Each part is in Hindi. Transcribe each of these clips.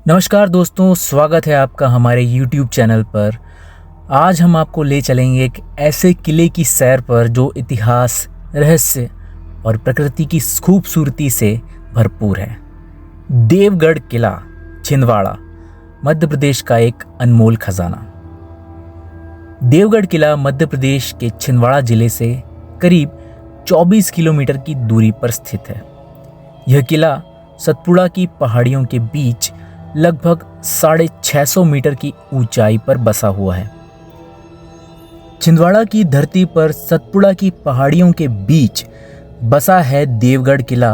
नमस्कार दोस्तों, स्वागत है आपका हमारे YouTube चैनल पर। आज हम आपको ले चलेंगे एक ऐसे किले की सैर पर जो इतिहास, रहस्य और प्रकृति की खूबसूरती से भरपूर है। देवगढ़ किला, छिंदवाड़ा, मध्य प्रदेश का एक अनमोल खजाना। देवगढ़ किला मध्य प्रदेश के छिंदवाड़ा जिले से करीब 24 किलोमीटर की दूरी पर स्थित है। यह किला सतपुड़ा की पहाड़ियों के बीच लगभग 650 मीटर की ऊंचाई पर बसा हुआ है। छिंदवाड़ा की धरती पर सतपुड़ा की पहाड़ियों के बीच बसा है देवगढ़ किला।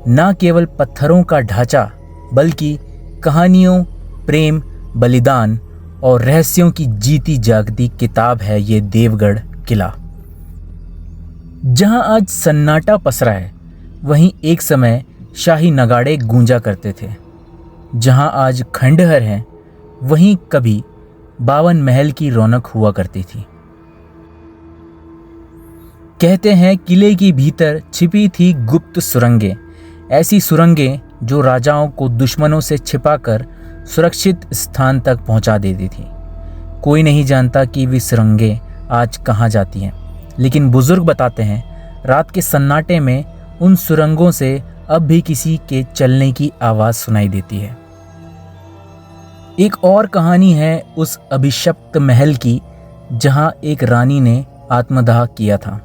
न केवल पत्थरों का ढांचा बल्कि कहानियों, प्रेम, बलिदान और रहस्यों की जीती जागती किताब है ये देवगढ़ किला। जहां आज सन्नाटा पसरा है, वहीं एक समय शाही नगाड़े गूंजा करते थे। जहां आज खंडहर है, वहीं कभी 52 महल की रौनक हुआ करती थी। कहते हैं किले के भीतर छिपी थी गुप्त सुरंगें, ऐसी सुरंगें जो राजाओं को दुश्मनों से छिपाकर सुरक्षित स्थान तक पहुंचा देती थी। कोई नहीं जानता कि वे सुरंगें आज कहां जाती हैं, लेकिन बुजुर्ग बताते हैं रात के सन्नाटे में उन सुरंगों से अब भी किसी के चलने की आवाज़ सुनाई देती है। एक और कहानी है उस अभिशप्त महल की, जहां एक रानी ने आत्मदाह किया था।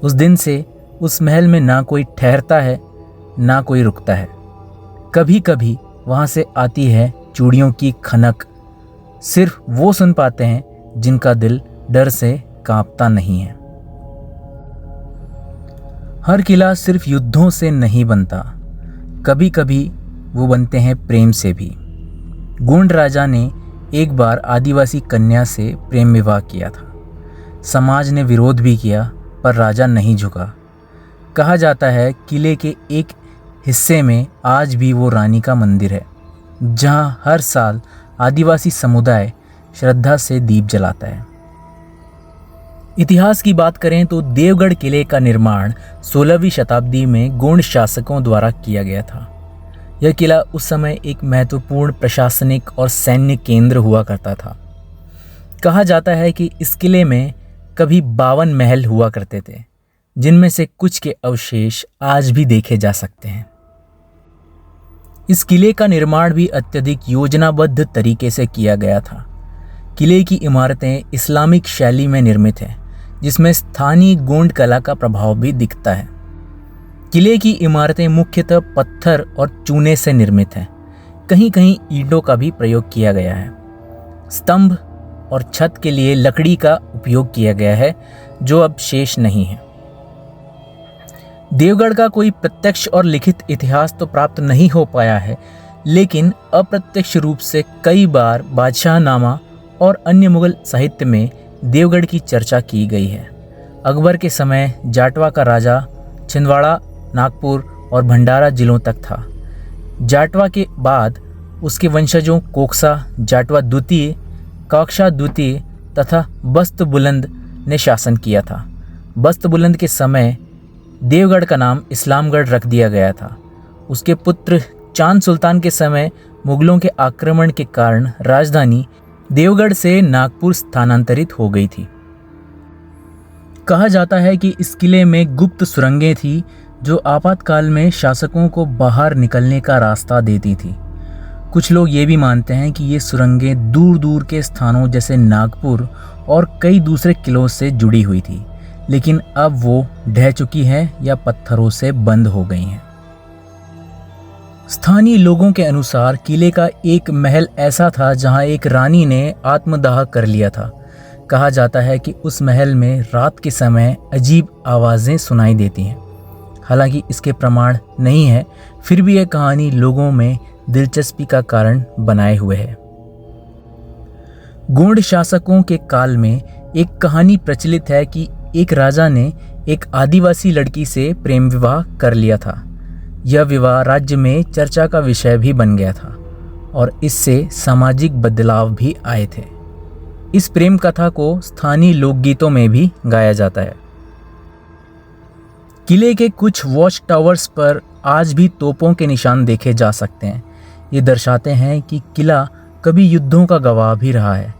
उस दिन से उस महल में ना कोई ठहरता है, ना कोई रुकता है। कभी कभी वहां से आती है चूड़ियों की खनक। सिर्फ वो सुन पाते हैं जिनका दिल डर से कांपता नहीं है। हर किला सिर्फ युद्धों से नहीं बनता, कभी कभी वो बनते हैं प्रेम से भी। गोंड राजा ने एक बार आदिवासी कन्या से प्रेम विवाह किया था। समाज ने विरोध भी किया, पर राजा नहीं झुका। कहा जाता है किले के एक हिस्से में आज भी वो रानी का मंदिर है, जहां हर साल आदिवासी समुदाय श्रद्धा से दीप जलाता है। इतिहास की बात करें तो देवगढ़ किले का निर्माण 16वीं शताब्दी में गोंड शासकों द्वारा किया गया था। यह किला उस समय एक महत्वपूर्ण प्रशासनिक और सैन्य केंद्र हुआ करता था। कहा जाता है कि इस किले में कभी 52 महल हुआ करते थे, जिनमें से कुछ के अवशेष आज भी देखे जा सकते हैं। इस किले का निर्माण भी अत्यधिक योजनाबद्ध तरीके से किया गया था। किले की इमारतें इस्लामिक शैली में निर्मित हैं, जिसमें स्थानीय गोंड कला का प्रभाव भी दिखता है। किले की इमारतें मुख्यतः पत्थर और चूने से निर्मित हैं। कहीं कहीं ईंटों का भी प्रयोग किया गया है। स्तंभ और छत के लिए लकड़ी का उपयोग किया गया है, जो अब शेष नहीं है। देवगढ़ का कोई प्रत्यक्ष और लिखित इतिहास तो प्राप्त नहीं हो पाया है, लेकिन अप्रत्यक्ष रूप से कई बार बादशाहनामा और अन्य मुगल साहित्य में देवगढ़ की चर्चा की गई है। अकबर के समय जाटवा का राजा छिंदवाड़ा, नागपुर और भंडारा जिलों तक था। जाटवा के बाद उसके वंशजों कोकसा, जाटवा द्वितीय, काकशा द्वितीय तथा बस्त बुलंद ने शासन किया था। बस्त बुलंद के समय देवगढ़ का नाम इस्लामगढ़ रख दिया गया था। उसके पुत्र चांद सुल्तान के समय मुगलों के आक्रमण के कारण राजधानी देवगढ़ से नागपुर स्थानांतरित हो गई थी। कहा जाता है कि इस किले में गुप्त सुरंगें थी, जो आपातकाल में शासकों को बाहर निकलने का रास्ता देती थी। कुछ लोग ये भी मानते हैं कि ये सुरंगें दूर दूर के स्थानों जैसे नागपुर और कई दूसरे किलों से जुड़ी हुई थी, लेकिन अब वो ढह चुकी हैं या पत्थरों से बंद हो गई हैं। स्थानीय लोगों के अनुसार किले का एक महल ऐसा था जहां एक रानी ने आत्मदाह कर लिया था। कहा जाता है कि उस महल में रात के समय अजीब आवाज़ें सुनाई देती हैं। हालांकि इसके प्रमाण नहीं है, फिर भी यह कहानी लोगों में दिलचस्पी का कारण बनाए हुए है। गोंड शासकों के काल में एक कहानी प्रचलित है कि एक राजा ने एक आदिवासी लड़की से प्रेम विवाह कर लिया था। यह विवाह राज्य में चर्चा का विषय भी बन गया था और इससे सामाजिक बदलाव भी आए थे। इस प्रेम कथा को स्थानीय लोकगीतों में भी गाया जाता है। किले के कुछ वॉच टावर्स पर आज भी तोपों के निशान देखे जा सकते हैं। ये दर्शाते हैं कि किला कभी युद्धों का गवाह भी रहा है।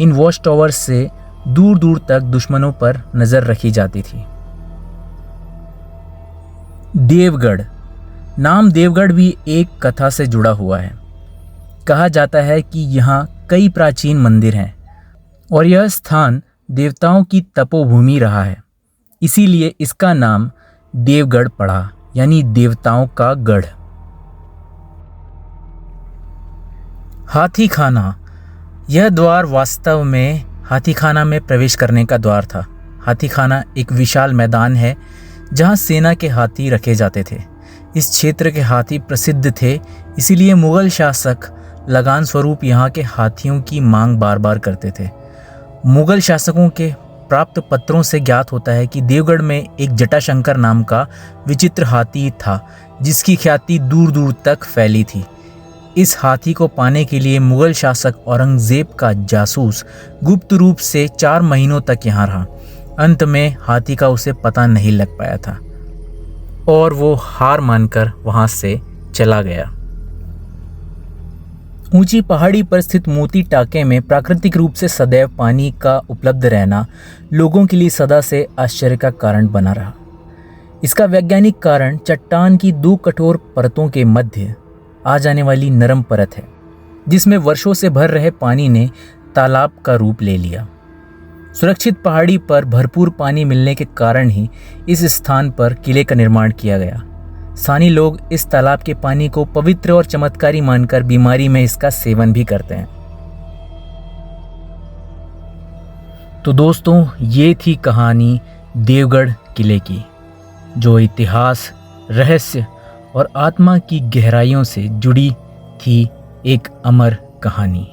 इन वॉच टावर से दूर दूर तक दुश्मनों पर नज़र रखी जाती थी। देवगढ़, नाम देवगढ़ भी एक कथा से जुड़ा हुआ है। कहा जाता है कि यहाँ कई प्राचीन मंदिर हैं और यह स्थान देवताओं की तपोभूमि रहा है, इसीलिए इसका नाम देवगढ़ पड़ा, यानी देवताओं का गढ़। हाथी खाना, यह द्वार वास्तव में हाथी खाना में प्रवेश करने का द्वार था। हाथी खाना एक विशाल मैदान है जहां सेना के हाथी रखे जाते थे। इस क्षेत्र के हाथी प्रसिद्ध थे, इसीलिए मुगल शासक लगान स्वरूप यहाँ के हाथियों की मांग बार बार करते थे। मुगल शासकों के प्राप्त पत्रों से ज्ञात होता है कि देवगढ़ में एक जटाशंकर नाम का विचित्र हाथी था जिसकी ख्याति दूर दूर तक फैली थी। इस हाथी को पाने के लिए मुगल शासक औरंगजेब का जासूस गुप्त रूप से 4 महीनों तक यहाँ रहा। अंत में हाथी का उसे पता नहीं लग पाया था और वो हार मानकर वहाँ से चला गया। ऊंची पहाड़ी पर स्थित मोती टाके में प्राकृतिक रूप से सदैव पानी का उपलब्ध रहना लोगों के लिए सदा से आश्चर्य का कारण बना रहा। इसका वैज्ञानिक कारण चट्टान की 2 कठोर परतों के मध्य आ जाने वाली नरम परत है, जिसमें वर्षों से भर रहे पानी ने तालाब का रूप ले लिया। सुरक्षित पहाड़ी पर भरपूर पानी मिलने के कारण ही इस स्थान पर किले का निर्माण किया गया। स्थानीय लोग इस तालाब के पानी को पवित्र और चमत्कारी मानकर बीमारी में इसका सेवन भी करते हैं। तो दोस्तों, ये थी कहानी देवगढ़ किले की, जो इतिहास, रहस्य और आत्मा की गहराइयों से जुड़ी थी एक अमर कहानी।